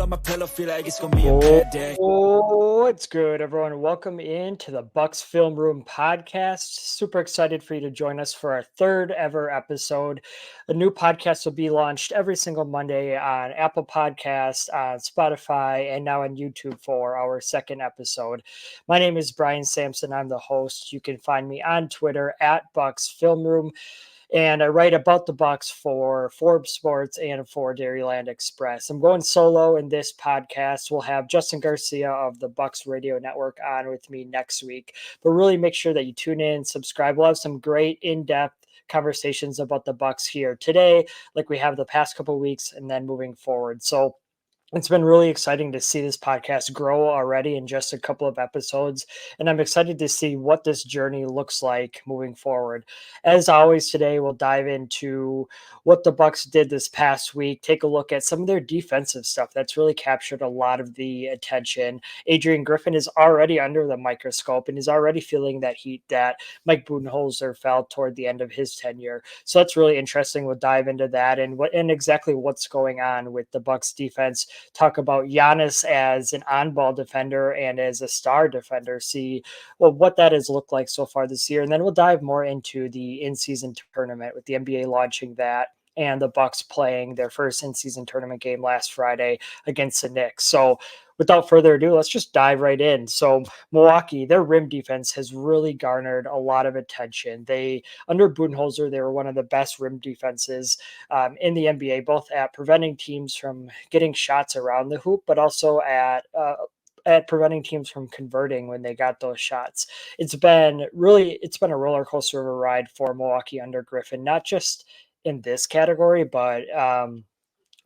drool on my pillow, feel like it's gonna be a bad day. Oh, it's good, everyone. Welcome into the Bucks Film Room podcast. Super excited for you to join us for our third ever episode. A new podcast will be launched every single Monday on Apple Podcasts, on Spotify, and now on YouTube for our second episode. My name is Brian Sampson. I'm the host. You can find me on Twitter at Bucks Film Room. And I write about the Bucks for Forbes Sports and for Dairyland Express. I'm going solo in this podcast. We'll have Justin Garcia of the Bucks Radio Network on with me next week. But really make sure that you tune in, subscribe. We'll have some great in-depth conversations about the Bucks here today, like we have the past couple of weeks, and then moving forward. So it's been really exciting to see this podcast grow already in just a couple of episodes, and I'm excited to see what this journey looks like moving forward. As always, today we'll dive into what the Bucks did this past week, take a look at some of their defensive stuff that's really captured a lot of the attention. Adrian Griffin is already under the microscope and is already feeling that heat that Mike Budenholzer felt toward the end of his tenure. So that's really interesting. We'll dive into that and exactly what's going on with the Bucks defense. Talk about Giannis as an on-ball defender and as a star defender, see what that has looked like so far this year. And then we'll dive more into the in-season tournament with the NBA launching that and the Bucks playing their first in-season tournament game last Friday against the Knicks. So without further ado, let's just dive right in. So Milwaukee, their rim defense has really garnered a lot of attention. Under Budenholzer, they were one of the best rim defenses in the NBA, both at preventing teams from getting shots around the hoop, but also at preventing teams from converting when they got those shots. It's been a roller coaster of a ride for Milwaukee under Griffin, not just in this category, but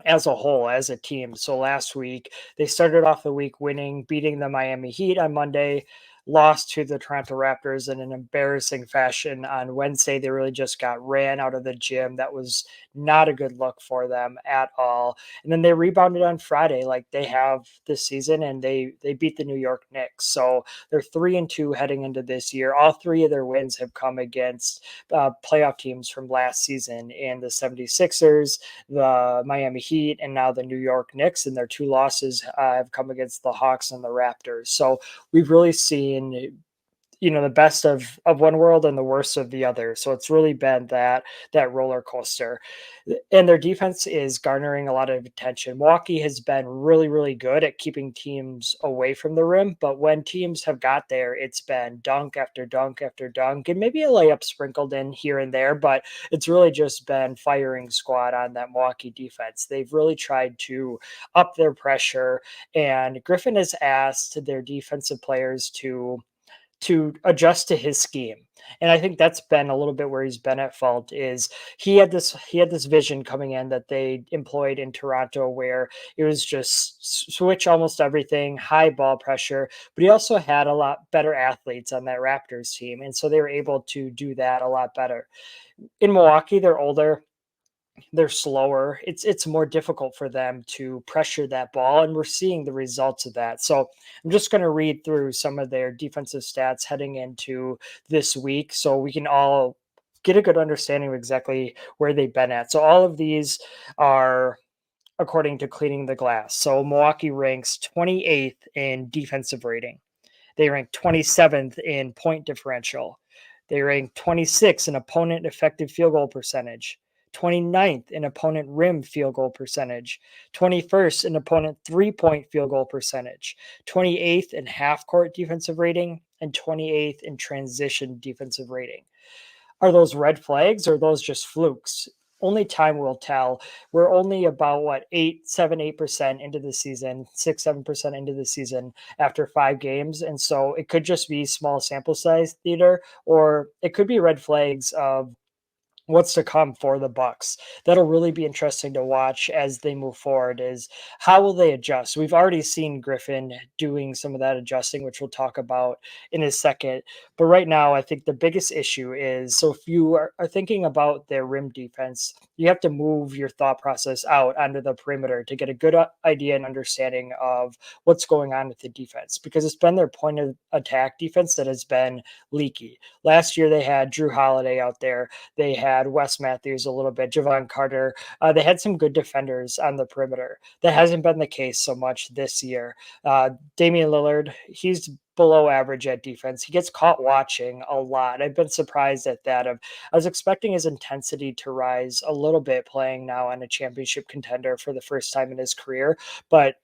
as a whole, as a team. So last week, they started off the week beating the Miami Heat on Monday, lost to the Toronto Raptors in an embarrassing fashion on Wednesday. They really just got ran out of the gym. That was not a good look for them at all. And then they rebounded on Friday like they have this season, and they beat the New York Knicks. So they're 3-2 heading into this year. All three of their wins have come against playoff teams from last season, and the 76ers, the Miami Heat, and now the New York Knicks, and their two losses have come against the Hawks and the Raptors. So we've really seen the best of one world and the worst of the other. So it's really been that roller coaster, and their defense is garnering a lot of attention. Milwaukee has been really, really good at keeping teams away from the rim, but when teams have got there, it's been dunk after dunk after dunk, and maybe a layup sprinkled in here and there, but it's really just been firing squad on that Milwaukee defense. They've really tried to up their pressure, and Griffin has asked their defensive players to adjust to his scheme. And I think that's been a little bit where he's been at fault. Is he had this vision coming in that they employed in Toronto, where it was just switch almost everything, high ball pressure, but he also had a lot better athletes on that Raptors team, and so they were able to do that a lot better. In Milwaukee, they're older, they're slower. It's more difficult for them to pressure that ball, and we're seeing the results of that. So I'm just going to read through some of their defensive stats heading into this week so we can all get a good understanding of exactly where they've been at. So all of these are according to Cleaning the Glass. So Milwaukee ranks 28th in defensive rating. They rank 27th in point differential. They rank 26th in opponent effective field goal percentage, 29th in opponent rim field goal percentage, 21st in opponent three-point field goal percentage, 28th in half-court defensive rating, and 28th in transition defensive rating. Are those red flags or are those just flukes? Only time will tell. We're only about 8% into the season, 6-7% into the season after 5 games. And so it could just be small sample size theater, or it could be red flags of what's to come for the Bucks. That'll really be interesting to watch as they move forward. Is how will they adjust? We've already seen Griffin doing some of that adjusting, which we'll talk about in a second. But right now, I think the biggest issue is, so if you are thinking about their rim defense, you have to move your thought process out onto the perimeter to get a good idea and understanding of what's going on with the defense, because it's been their point of attack defense that has been leaky. Last year, they had Drew Holiday out there. They had had Wes Matthews a little bit, Javon Carter. They had some good defenders on the perimeter. That hasn't been the case so much this year. Damian Lillard, he's below average at defense. He gets caught watching a lot. I've been surprised at that. I was expecting his intensity to rise a little bit playing now on a championship contender for the first time in his career, but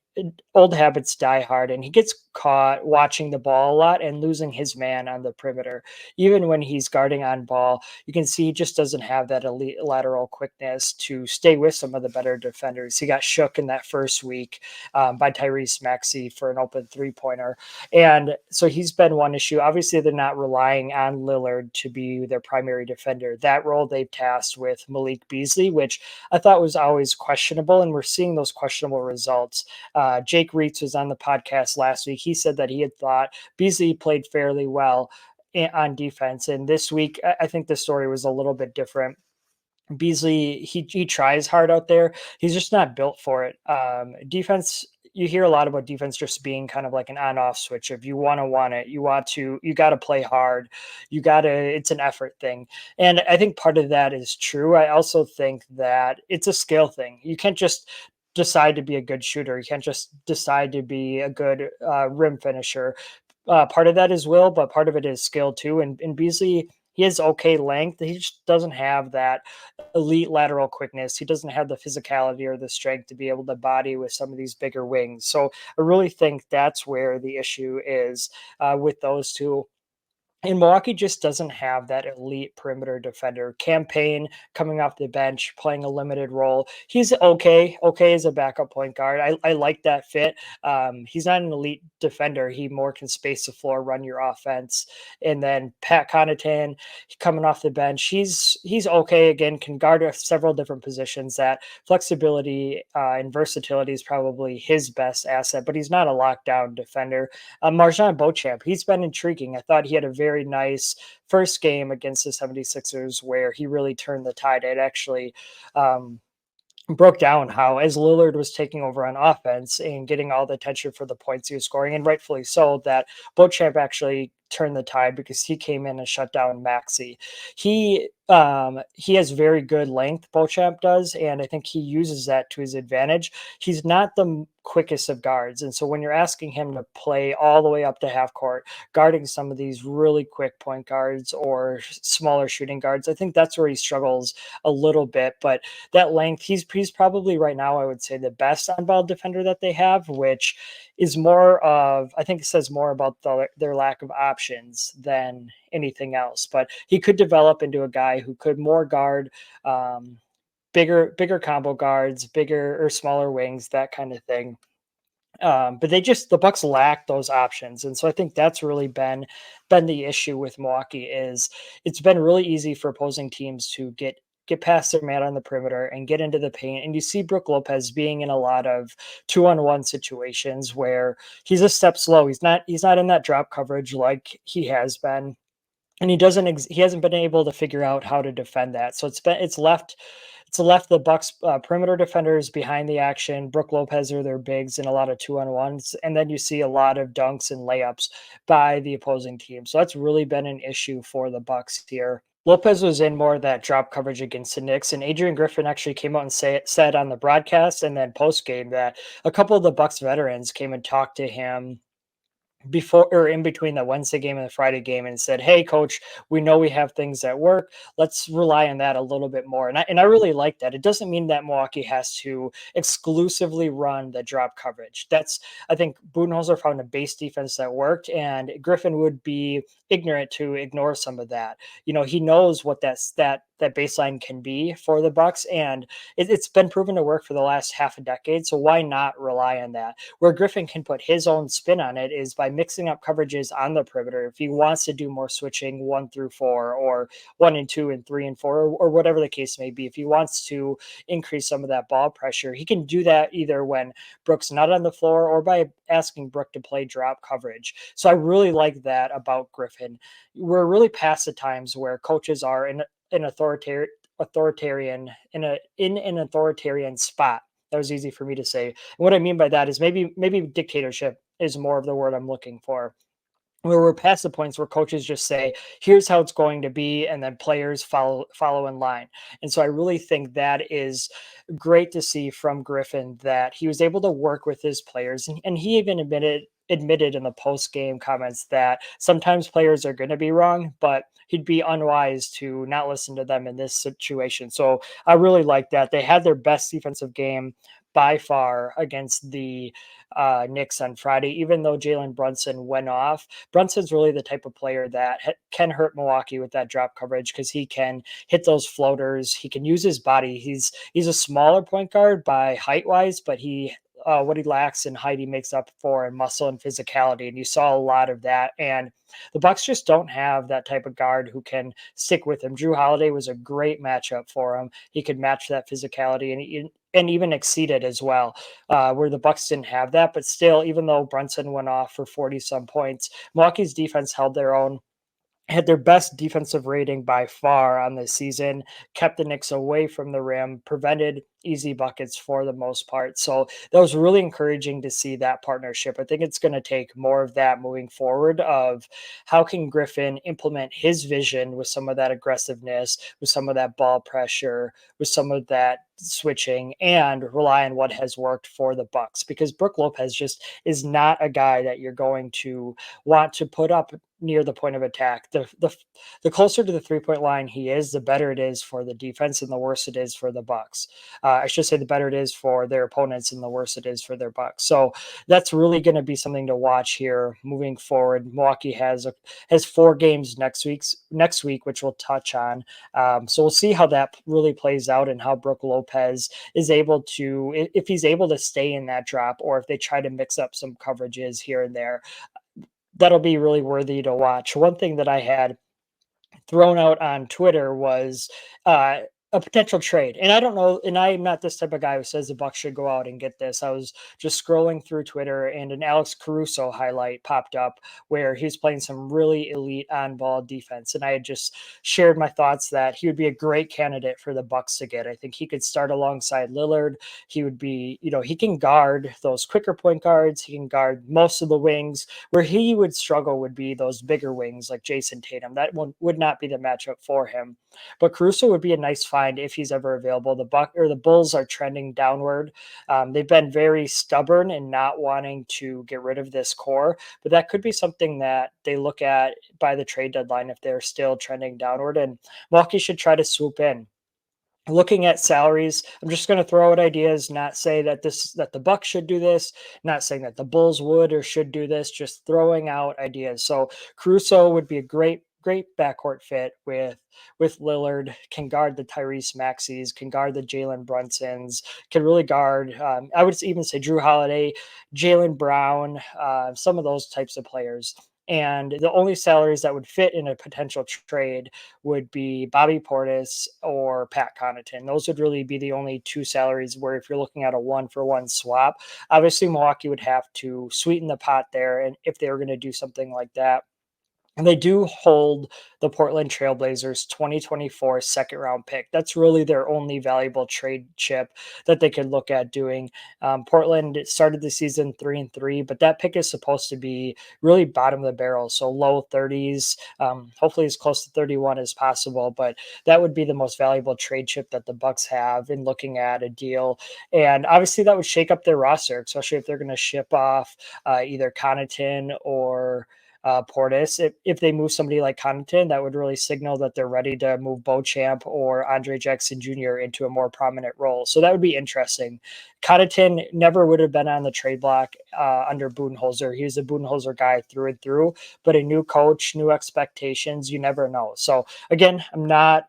old habits die hard, and he gets caught watching the ball a lot and losing his man on the perimeter. Even when he's guarding on ball, you can see he just doesn't have that elite lateral quickness to stay with some of the better defenders. He got shook in that first week by Tyrese Maxey for an open three-pointer. And so he's been one issue. Obviously, they're not relying on Lillard to be their primary defender. That role they've tasked with Malik Beasley, which I thought was always questionable, and we're seeing those questionable results. Jake Reitz was on the podcast last week. He said that he had thought Beasley played fairly well on defense. And this week, I think the story was a little bit different. Beasley, he tries hard out there. He's just not built for it. Defense, you hear a lot about defense just being kind of like an on-off switch. If you want it, you got to play hard. It's an effort thing. And I think part of that is true. I also think that it's a skill thing. You can't just decide to be a good shooter. You can't just decide to be a good rim finisher. Part of that is will, but part of it is skill too. And Beasley, he has okay length. He just doesn't have that elite lateral quickness. He doesn't have the physicality or the strength to be able to body with some of these bigger wings. So I really think that's where the issue is with those two. And Milwaukee just doesn't have that elite perimeter defender. Campaign coming off the bench, playing a limited role. He's okay as a backup point guard. I like that fit. He's not an elite defender. He more can space the floor, run your offense. And then Pat Connaughton coming off the bench. He's okay again. Can guard several different positions. That flexibility and versatility is probably his best asset. But he's not a lockdown defender. Marjan Beauchamp, he's been intriguing. I thought he had a very nice first game against the 76ers where he really turned the tide. It actually broke down how, as Lillard was taking over on offense and getting all the attention for the points he was scoring, and rightfully so, that Beauchamp actually turned the tide because he came in and shut down Maxey. He has very good length, Beauchamp does, and I think he uses that to his advantage. He's not the quickest of guards, and so when you're asking him to play all the way up to half court, guarding some of these really quick point guards or smaller shooting guards, I think that's where he struggles a little bit. But that length, he's probably right now, I would say, the best on-ball defender that they have, which is more of, I think it says more about their lack of options than anything else. But he could develop into a guy who could more guard bigger combo guards, bigger or smaller wings, that kind of thing. But the Bucks lack those options, and so I think that's really been the issue with Milwaukee. Is it's been really easy for opposing teams to get past their man on the perimeter and get into the paint. And you see Brook Lopez being in a lot of 2-on-1 situations where he's a step slow. He's not in that drop coverage like he has been. And he hasn't been able to figure out how to defend that. So it's left the Bucks perimeter defenders behind the action. Brook Lopez are their bigs in a lot of 2-on-1s, and then you see a lot of dunks and layups by the opposing team. So that's really been an issue for the Bucks here. Lopez was in more of that drop coverage against the Knicks, and Adrian Griffin actually came out and said on the broadcast and then post game that a couple of the Bucks veterans came and talked to him before or in between the Wednesday game and the Friday game and said, "Hey coach, we know we have things that work. Let's rely on that a little bit more." And I really like that. It doesn't mean that Milwaukee has to exclusively run the drop coverage. I think Budenholzer found a base defense that worked, and Griffin would be ignorant to ignore some of that. He knows what that baseline can be for the Bucks, and it's been proven to work for the last half a decade. So why not rely on that? Where Griffin can put his own spin on it is by mixing up coverages on the perimeter. If he wants to do more switching 1-4 or 1-2 and 3-4 or whatever the case may be, if he wants to increase some of that ball pressure, he can do that either when Brook's not on the floor or by asking Brook to play drop coverage. So I really like that about Griffin. We're really past the times where coaches are in an authoritarian in an authoritarian spot. That was easy for me to say. And what I mean by that is maybe dictatorship is more of the word I'm looking for. where we're past the points where coaches just say, here's how it's going to be, and then players follow in line. And so I really think that is great to see from Griffin, that he was able to work with his players. And he even admitted in the post game comments that sometimes players are going to be wrong, but he'd be unwise to not listen to them in this situation. So I really like that. They had their best defensive game by far against the Knicks on Friday, even though Jalen Brunson went off. Brunson's really the type of player that can hurt Milwaukee with that drop coverage, because he can hit those floaters. He can use his body. He's a smaller point guard by height wise, but what he lacks in height, he makes up for in muscle and physicality. And you saw a lot of that. And the Bucks just don't have that type of guard who can stick with him. Drew Holiday was a great matchup for him. He could match that physicality and even exceed it as well, where the Bucks didn't have that. But still, even though Brunson went off for 40 some points, Milwaukee's defense held their own, had their best defensive rating by far on this season, kept the Knicks away from the rim, prevented easy buckets for the most part. So that was really encouraging to see that partnership. I think it's going to take more of that moving forward, of how can Griffin implement his vision with some of that aggressiveness, with some of that ball pressure, with some of that switching, and rely on what has worked for the Bucks, because Brook Lopez just is not a guy that you're going to want to put up near the point of attack. The closer to the 3-point line he is, the better it is for the defense, and the worse it is for the Bucks. I should say the better it is for their opponents, and the worse it is for their Bucks. So that's really going to be something to watch here moving forward. Milwaukee has 4 games next week, which we'll touch on. So we'll see how that really plays out, and how Brook Lopez is able to, if he's able to stay in that drop, or if they try to mix up some coverages here and there. That'll be really worthy to watch. One thing that I had thrown out on Twitter was a potential trade. And I don't know, and I'm not this type of guy who says the Bucks should go out and get this. I was just scrolling through Twitter, and an Alex Caruso highlight popped up where he was playing some really elite on-ball defense. And I had just shared my thoughts that he would be a great candidate for the Bucks to get. I think he could start alongside Lillard. He would be, he can guard those quicker point guards. He can guard most of the wings. Where he would struggle would be those bigger wings like Jason Tatum. That one would not be the matchup for him. But Caruso would be a nice find if he's ever available. The Bulls are trending downward. They've been very stubborn in not wanting to get rid of this core, but that could be something that they look at by the trade deadline if they're still trending downward. And Milwaukee should try to swoop in. Looking at salaries, I'm just going to throw out ideas, not say that the Bucks should do this, not saying that the Bulls would or should do this, just throwing out ideas. So Caruso would be a great backcourt fit with Lillard, can guard the Tyrese Maxeys, can guard the Jalen Brunsons, can really guard, I would even say Drew Holiday, Jaylen Brown, some of those types of players. And the only salaries that would fit in a potential trade would be Bobby Portis or Pat Connaughton. Those would really be the only 2 salaries where, if you're looking at a 1-for-1 swap, obviously Milwaukee would have to sweeten the pot there. And if they were going to do something like that, and they do hold the Portland Trailblazers 2024 second round pick. That's really their only valuable trade chip that they could look at doing. Portland started the season 3-3, but that pick is supposed to be really bottom of the barrel, so low 30s, hopefully as close to 31 as possible. But that would be the most valuable trade chip that the Bucks have in looking at a deal. And obviously that would shake up their roster, especially if they're going to ship off either Connaughton or Portis. If they move somebody like Connaughton, that would really signal that they're ready to move Beauchamp or Andre Jackson Jr. into a more prominent role. So that would be interesting. Connaughton never would have been on the trade block under Budenholzer. He was a Budenholzer guy through and through, but a new coach, new expectations, you never know. So again, I'm not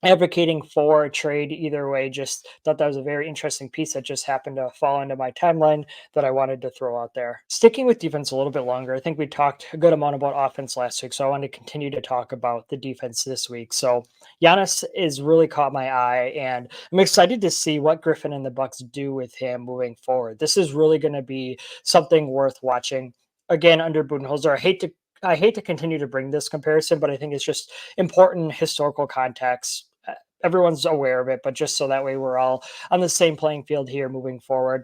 advocating for a trade either way. Just thought that was a very interesting piece that just happened to fall into my timeline that I wanted to throw out there. Sticking with defense a little bit longer, I think we talked a good amount about offense last week, so I want to continue to talk about the defense this week. So Giannis is really caught my eye, and I'm excited to see what Griffin and the Bucks do with him moving forward. This is really going to be something worth watching. Again, under Budenholzer, I hate to continue to bring this comparison, but I think it's just important historical context. Everyone's aware of it, but just so that way we're all on the same playing field here moving forward.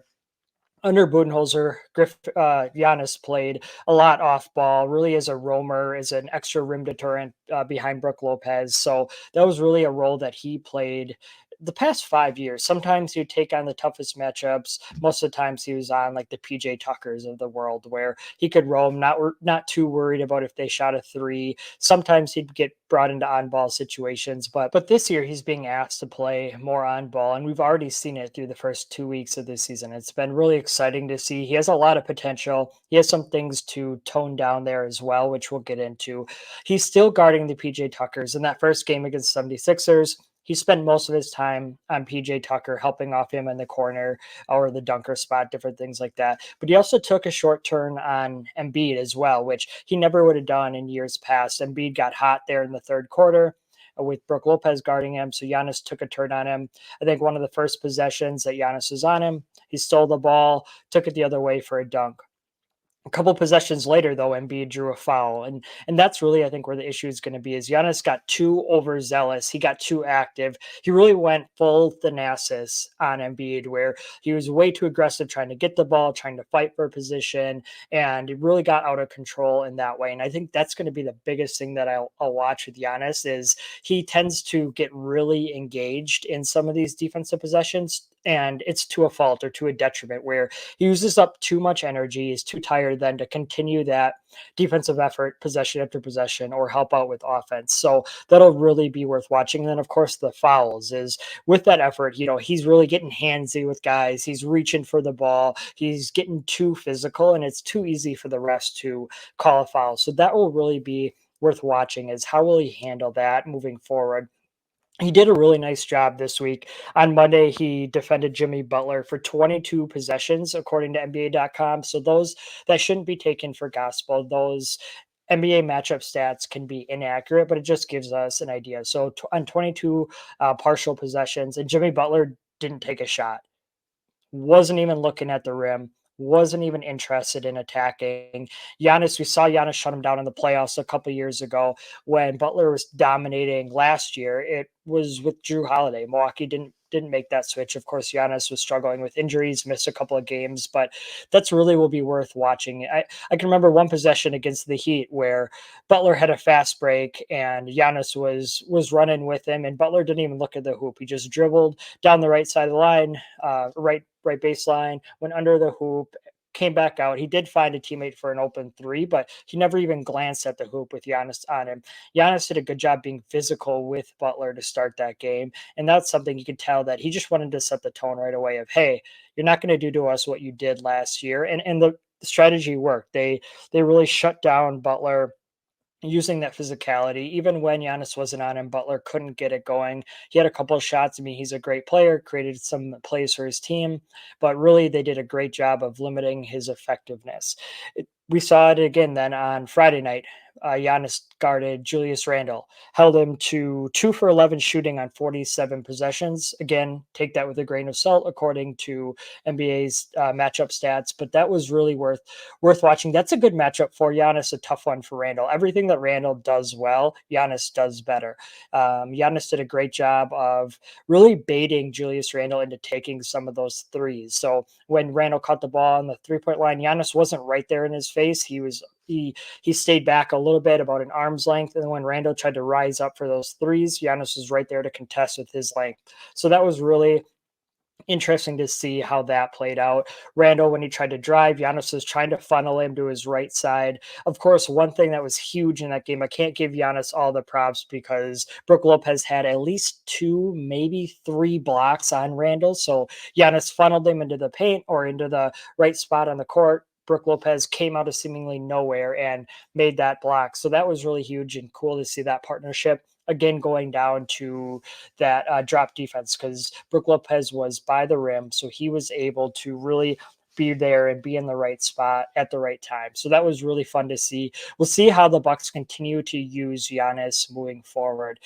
Under Budenholzer, Giannis played a lot off ball, really as a roamer, as an extra rim deterrent behind Brook Lopez. So that was really a role that he played the past 5 years. Sometimes he'd take on the toughest matchups. Most of the times he was on like the PJ Tuckers of the world, where he could roam, not too worried about if they shot a three. Sometimes he'd get brought into on ball situations, but this year he's being asked to play more on ball, and we've already seen it through the first 2 weeks of this season. It's been really exciting to see. He has a lot of potential. He has some things to tone down there as well, which we'll get into. He's still guarding the PJ Tuckers. In that first game against 76ers, he spent most of his time on PJ Tucker, helping off him in the corner or the dunker spot, different things like that. But he also took a short turn on Embiid as well, which he never would have done in years past. Embiid got hot there in the third quarter with Brook Lopez guarding him. So Giannis took a turn on him. I think one of the first possessions that Giannis was on him, he stole the ball, took it the other way for a dunk. A couple possessions later, though, Embiid drew a foul, and that's really, I think, where the issue is going to be. Is Giannis got too overzealous? He got too active. He really went full Thanasis on Embiid, where he was way too aggressive, trying to get the ball, trying to fight for a position, and it really got out of control in that way. And I think that's going to be the biggest thing that I'll watch with Giannis is he tends to get really engaged in some of these defensive possessions, and it's to a fault or to a detriment where he uses up too much energy, is too tired then to continue that defensive effort possession after possession or help out with offense. So that'll really be worth watching. And then, of course, the fouls is with that effort, he's really getting handsy with guys. He's reaching for the ball. He's getting too physical, and it's too easy for the refs to call a foul. So that will really be worth watching is how will he handle that moving forward. He did a really nice job this week. On Monday, he defended Jimmy Butler for 22 possessions, according to NBA.com. So those that shouldn't be taken for gospel. Those NBA matchup stats can be inaccurate, but it just gives us an idea. So on 22 partial possessions, and Jimmy Butler didn't take a shot, wasn't even looking at the rim, wasn't even interested in attacking. Giannis, we saw Giannis shut him down in the playoffs a couple years ago when Butler was dominating last year. It was with Drew Holiday. Milwaukee didn't make that switch. Of course, Giannis was struggling with injuries, missed a couple of games, but that's really will be worth watching. I can remember one possession against the Heat where Butler had a fast break and Giannis was running with him, and Butler didn't even look at the hoop. He just dribbled down the right side of the line, right baseline, went under the hoop, came back out. He did find a teammate for an open three, but he never even glanced at the hoop with Giannis on him. Giannis did a good job being physical with Butler to start that game. And that's something you could tell that he just wanted to set the tone right away of, hey, you're not going to do to us what you did last year. And the strategy worked. They really shut down Butler using that physicality. Even when Giannis wasn't on him, Butler couldn't get it going. He had a couple of shots. I mean, he's a great player, created some plays for his team, but really they did a great job of limiting his effectiveness. We saw it again then on Friday night. Giannis guarded Julius Randle, held him to 2 for 11 shooting on 47 possessions. Again, take that with a grain of salt, according to NBA's matchup stats, but that was really worth watching. That's a good matchup for Giannis, a tough one for Randle. Everything that Randle does well, Giannis does better. Giannis did a great job of really baiting Julius Randle into taking some of those threes. So when Randle caught the ball on the 3-point line, Giannis wasn't right there in his face. He stayed back a little bit, about an arm's length, and then when Randle tried to rise up for those threes, Giannis was right there to contest with his length. So that was really interesting to see how that played out. Randle, when he tried to drive, Giannis was trying to funnel him to his right side. Of course, one thing that was huge in that game, I can't give Giannis all the props because Brook Lopez had at least 2, maybe 3 blocks on Randle. So Giannis funneled him into the paint or into the right spot on the court. Brook Lopez came out of seemingly nowhere and made that block. So that was really huge and cool to see that partnership again going down to that drop defense because Brook Lopez was by the rim. So he was able to really be there and be in the right spot at the right time. So that was really fun to see. We'll see how the Bucks continue to use Giannis moving forward.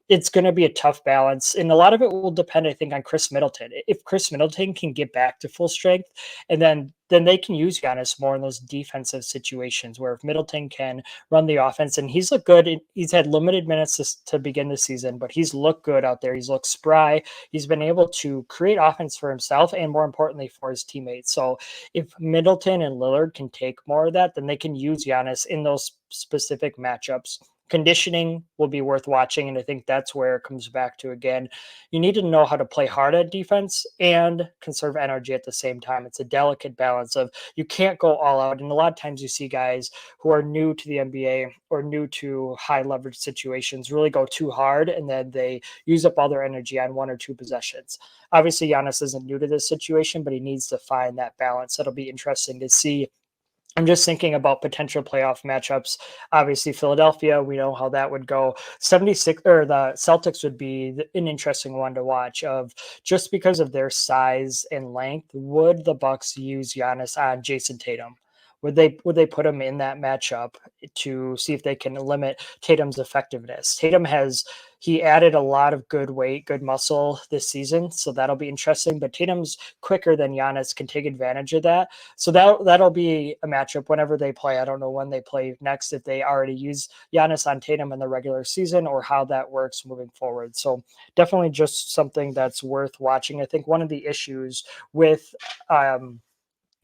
It's going to be a tough balance, and a lot of it will depend, I think, on Chris Middleton. If Chris Middleton can get back to full strength, and then then they can use Giannis more in those defensive situations where if Middleton can run the offense, and he's looked good. He's had limited minutes to begin the season, but he's looked good out there. He's looked spry. He's been able to create offense for himself and more importantly for his teammates. So if Middleton and Lillard can take more of that, then they can use Giannis in those specific matchups. Conditioning will be worth watching. And I think that's where it comes back to again. You need to know how to play hard at defense and conserve energy at the same time. It's a delicate balance of you can't go all out. And a lot of times you see guys who are new to the NBA or new to high leverage situations really go too hard and then they use up all their energy on one or two possessions. Obviously, Giannis isn't new to this situation, but he needs to find that balance. That'll be interesting to see. I'm just thinking about potential playoff matchups. Obviously, Philadelphia, we know how that would go. 76 or the Celtics would be an interesting one to watch of just because of their size and length. Would the Bucks use Giannis on Jason Tatum? Would they put him in that matchup to see if they can limit Tatum's effectiveness? He added a lot of good weight, good muscle this season, so that'll be interesting. But Tatum's quicker than Giannis, can take advantage of that. So that'll be a matchup whenever they play. I don't know when they play next, if they already use Giannis on Tatum in the regular season or how that works moving forward. So definitely just something that's worth watching. I think one of the issues with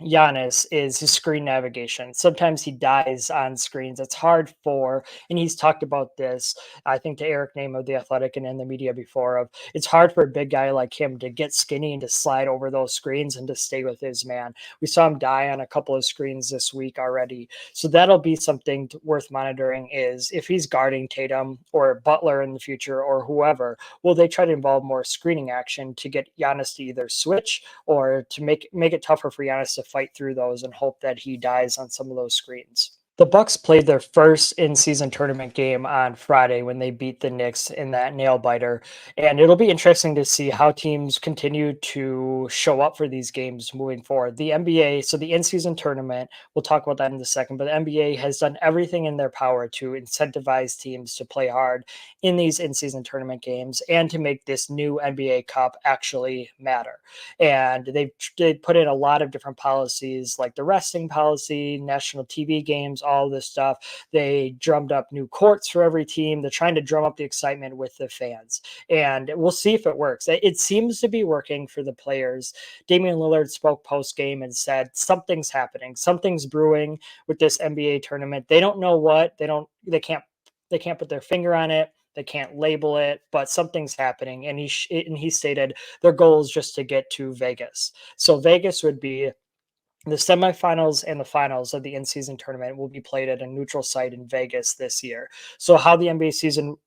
Giannis is his screen navigation. Sometimes he dies on screens. It's hard and he's talked about this, I think, to Eric Name of The Athletic and in the media before, of it's hard for a big guy like him to get skinny and to slide over those screens and to stay with his man. We saw him die on a couple of screens this week already. So that'll be something worth monitoring is if he's guarding Tatum or Butler in the future or whoever, will they try to involve more screening action to get Giannis to either switch or to make it tougher for Giannis to fight through those and hope that he dies on some of those screens. The Bucks played their first in-season tournament game on Friday when they beat the Knicks in that nail biter, and it'll be interesting to see how teams continue to show up for these games moving forward. The NBA, so the in-season tournament, we'll talk about that in a second, but the NBA has done everything in their power to incentivize teams to play hard in these in-season tournament games and to make this new NBA Cup actually matter. And they put in a lot of different policies like the resting policy, national TV games, all this stuff. They drummed up new courts for every team. They're trying to drum up the excitement with the fans. And we'll see if it works. It seems to be working for the players. Damian Lillard spoke post-game and said something's happening. Something's brewing with this NBA tournament. They don't know what. They can't put their finger on it. They can't label it, but something's happening. And he stated their goal is just to get to Vegas. So Vegas would be the semifinals and the finals of the in-season tournament will be played at a neutral site in Vegas this year. So how the NBA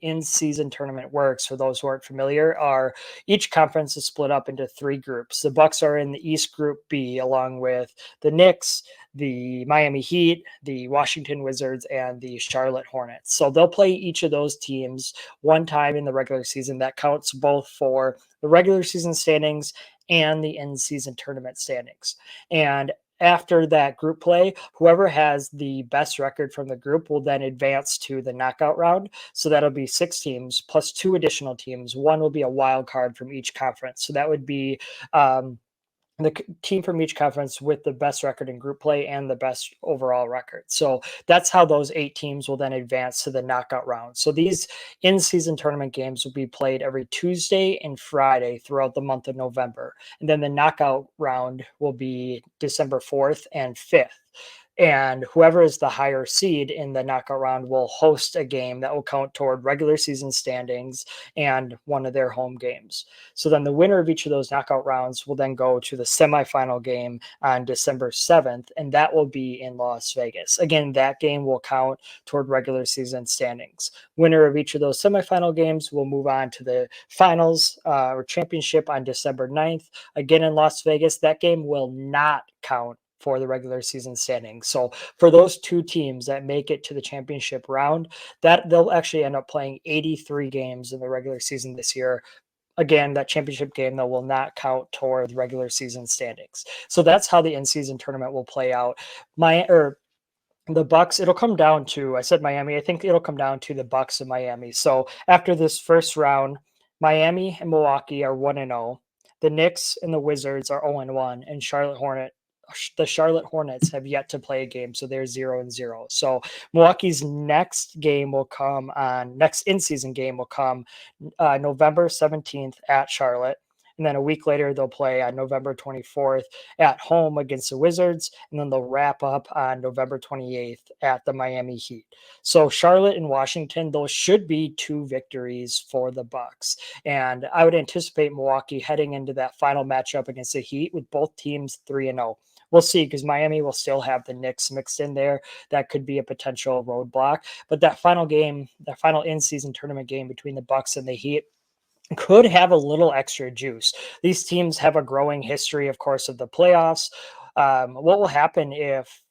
in-season tournament works, for those who aren't familiar, are each conference is split up into three groups. The Bucks are in the East Group B, along with the Knicks, the Miami Heat, the Washington Wizards, and the Charlotte Hornets. So they'll play each of those teams one time in the regular season. That counts both for the regular season standings and the in-season tournament standings. And after that group play, whoever has the best record from the group will then advance to the knockout round. So that'll be 6 teams plus 2 additional teams. One will be a wild card from each conference. So that would be the team from each conference with the best record in group play and the best overall record. So that's how those 8 teams will then advance to the knockout round. So these in-season tournament games will be played every Tuesday and Friday throughout the month of November. And then the knockout round will be December 4th and 5th. And whoever is the higher seed in the knockout round will host a game that will count toward regular season standings and one of their home games. So then the winner of each of those knockout rounds will then go to the semifinal game on December 7th, and that will be in Las Vegas. Again, that game will count toward regular season standings. Winner of each of those semifinal games will move on to the finals or championship on December 9th, again in Las Vegas. That game will not count for the regular season standings. So for those 2 teams that make it to the championship round, that they'll actually end up playing 83 games in the regular season this year. Again, that championship game though will not count toward regular season standings. So that's how the in-season tournament will play out. The Bucks, it'll come down to, I said Miami, I think it'll come down to the Bucks and Miami. So after this first round, Miami and Milwaukee are 1-0. The Knicks and the Wizards are 0-1, and the Charlotte Hornets have yet to play a game, so they're 0-0. So Milwaukee's next in-season game will come November 17th at Charlotte. And then a week later, they'll play on November 24th at home against the Wizards. And then they'll wrap up on November 28th at the Miami Heat. So Charlotte and Washington, those should be 2 victories for the Bucks. And I would anticipate Milwaukee heading into that final matchup against the Heat with both teams 3-0. We'll see, because Miami will still have the Knicks mixed in there. That could be a potential roadblock. But that final game, that final in-season tournament game between the Bucks and the Heat, could have a little extra juice. These teams have a growing history, of course, of the playoffs. What will happen if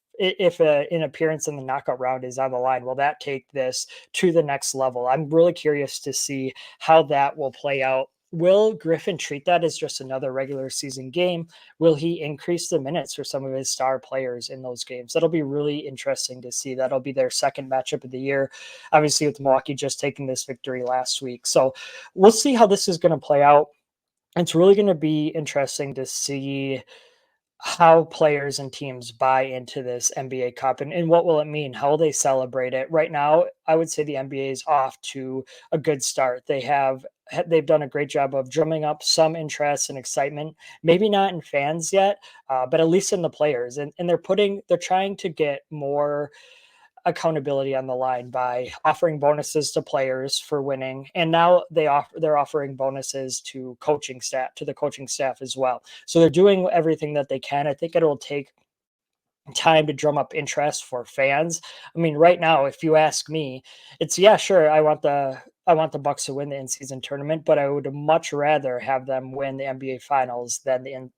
an appearance in the knockout round is on the line? Will that take this to the next level? I'm really curious to see how that will play out. Will Griffin treat that as just another regular season game? Will he increase the minutes for some of his star players in those games? That'll be really interesting to see. That'll be their second matchup of the year, obviously, with Milwaukee just taking this victory last week. So we'll see how this is going to play out. It's really going to be interesting to see how players and teams buy into this NBA Cup, and what will it mean? How will they celebrate it? Right now, I would say the NBA is off to a good start. They've done a great job of drumming up some interest and excitement, maybe not in fans yet, but at least in the players. And they're trying to get more accountability on the line by offering bonuses to players for winning, and now they're offering bonuses to the coaching staff as well. So they're doing everything that they can. I think it'll take time to drum up interest for fans. I mean, right now, if you ask me, it's, yeah, sure, I want the Bucks to win the in-season tournament, but I would much rather have them win the NBA Finals than the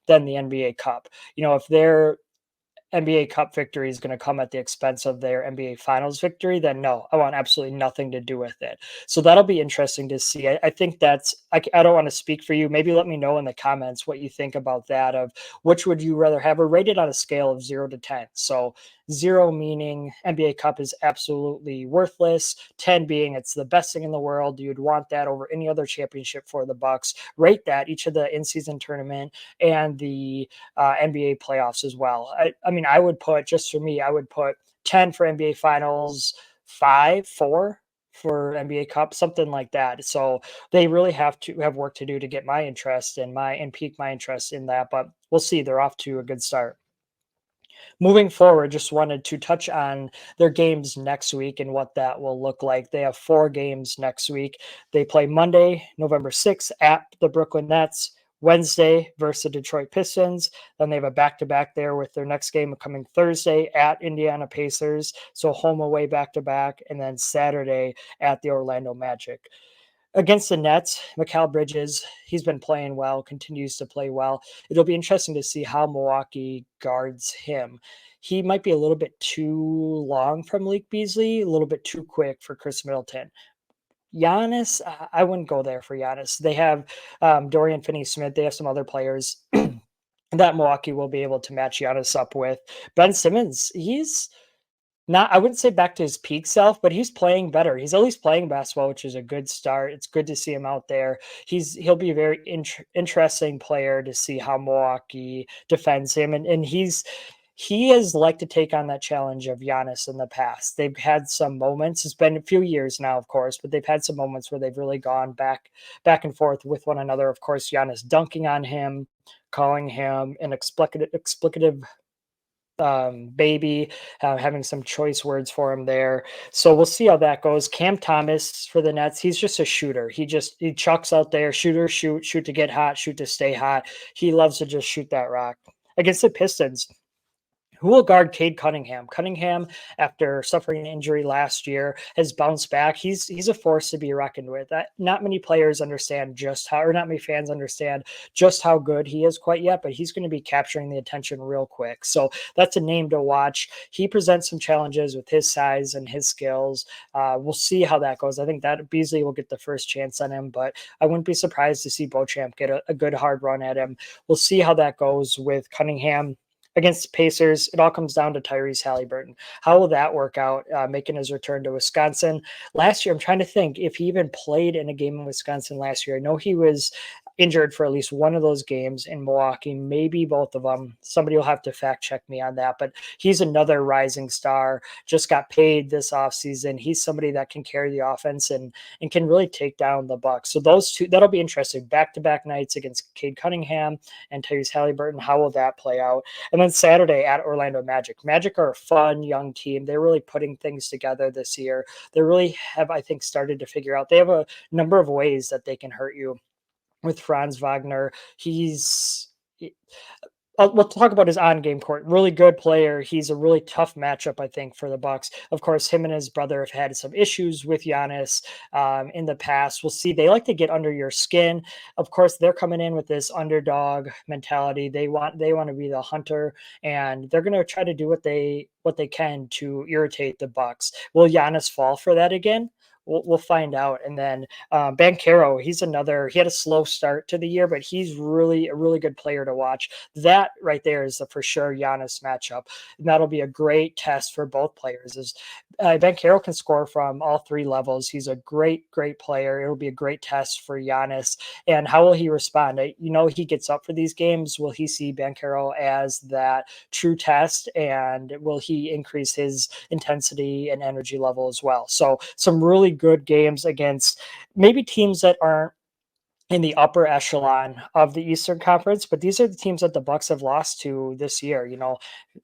NBA Cup. If they're NBA Cup victory is going to come at the expense of their NBA Finals victory, then no, I want absolutely nothing to do with it. So that'll be interesting to see. I think I don't want to speak for you. Maybe let me know in the comments what you think about that, of which would you rather have, or rated on a scale of 0 to 10. So 0 meaning NBA Cup is absolutely worthless, 10 being it's the best thing in the world. You'd want that over any other championship for the Bucks. Rate that, each of the in-season tournament and the NBA playoffs as well. I mean, I would put 10 for NBA Finals, 4 for NBA Cup, something like that. So they really have to have work to do to get my interest and pique my interest in that. But we'll see. They're off to a good start. Moving forward, just wanted to touch on their games next week and what that will look like. They have 4 games next week. They play Monday, November 6th at the Brooklyn Nets, Wednesday versus the Detroit Pistons. Then they have a back-to-back there, with their next game coming Thursday at Indiana Pacers. So home away back-to-back, and then Saturday at the Orlando Magic. Against the Nets, Mikal Bridges, he's been playing well, continues to play well. It'll be interesting to see how Milwaukee guards him. He might be a little bit too long from Malik Beasley, a little bit too quick for Chris Middleton. Giannis, I wouldn't go there for Giannis. They have Dorian Finney-Smith. They have some other players that Milwaukee will be able to match Giannis up with. Ben Simmons, he's not, I wouldn't say back to his peak self, but he's playing better. He's at least playing basketball, which is a good start. It's good to see him out there. He'll be a very interesting player to see how Milwaukee defends him. And he has liked to take on that challenge of Giannis in the past. They've had some moments. It's been a few years now, of course, but they've had some moments where they've really gone back and forth with one another. Of course, Giannis dunking on him, calling him an explicative baby, having some choice words for him there. So we'll see how that goes. Cam Thomas for the Nets, he's just a shooter. He chucks out there, shoot to get hot, shoot to stay hot. He loves to just shoot that rock. Against the Pistons, who will guard Cade Cunningham? Cunningham, after suffering an injury last year, has bounced back. He's a force to be reckoned with. Not many players understand not many fans understand just how good he is quite yet, but he's going to be capturing the attention real quick. So that's a name to watch. He presents some challenges with his size and his skills. We'll see how that goes. I think that Beasley will get the first chance on him, but I wouldn't be surprised to see Beauchamp get a good hard run at him. We'll see how that goes with Cunningham. Against the Pacers, it all comes down to Tyrese Halliburton. How will that work out, making his return to Wisconsin? Last year, I'm trying to think if he even played in a game in Wisconsin last year. I know he was injured for at least one of those games in Milwaukee, maybe both of them. Somebody will have to fact check me on that, but he's another rising star. Just got paid this offseason. He's somebody that can carry the offense and can really take down the Bucks. So those two, that'll be interesting. Back-to-back nights against Cade Cunningham and Tyrese Halliburton. How will that play out? And then Saturday at Orlando Magic. Magic are a fun young team. They're really putting things together this year. They really have, I think, started to figure out. They have a number of ways that they can hurt you. With Franz Wagner, we'll talk about his on-game court. Really good player. He's a really tough matchup, I think, for the Bucks. Of course, him and his brother have had some issues with Giannis in the past. We'll see. They like to get under your skin. Of course, they're coming in with this underdog mentality. They want to be the hunter, and they're going to try to do what they can to irritate the Bucks. Will Giannis fall for that again? We'll find out. And then Banchero, he had a slow start to the year, but he's really a really good player to watch. That right there is the for sure Giannis matchup. And that'll be a great test for both players. Banchero can score from all three levels. He's a great player. It'll be a great test for Giannis. And how will he respond? He gets up for these games. Will he see Banchero as that true test? And will he increase his intensity and energy level as well? So some really good games against maybe teams that aren't in the upper echelon of the Eastern Conference, but these are the teams that the Bucks have lost to this year.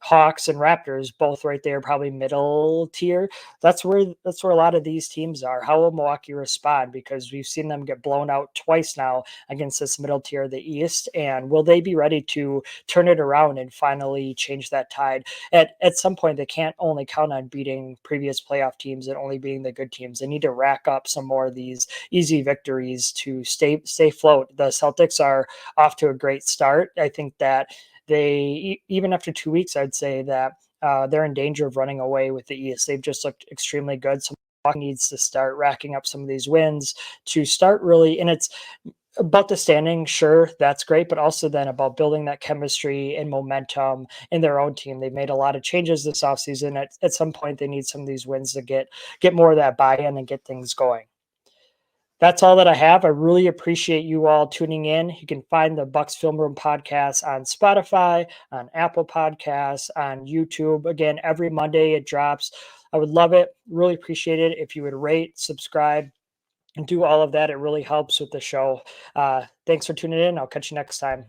Hawks and Raptors, both right there, probably middle tier. That's where a lot of these teams are. How will Milwaukee respond? Because we've seen them get blown out twice now against this middle tier of the East, and will they be ready to turn it around and finally change that tide? At some point, they can't only count on beating previous playoff teams and only beating the good teams. They need to rack up some more of these easy victories to stay afloat. The Celtics are off to a great start. I think that they, even after 2 weeks, I'd say that they're in danger of running away with the East. They've just looked extremely good. So Milwaukee needs to start racking up some of these wins to start really, and it's about the standing, sure, that's great, but also then about building that chemistry and momentum in their own team. They've made a lot of changes this offseason. At some point, they need some of these wins to get more of that buy-in and get things going. That's all that I have. I really appreciate you all tuning in. You can find the Bucks Film Room podcast on Spotify, on Apple Podcasts, on YouTube. Again, every Monday it drops. I would love it. Really appreciate it if you would rate, subscribe, and do all of that. It really helps with the show. Thanks for tuning in. I'll catch you next time.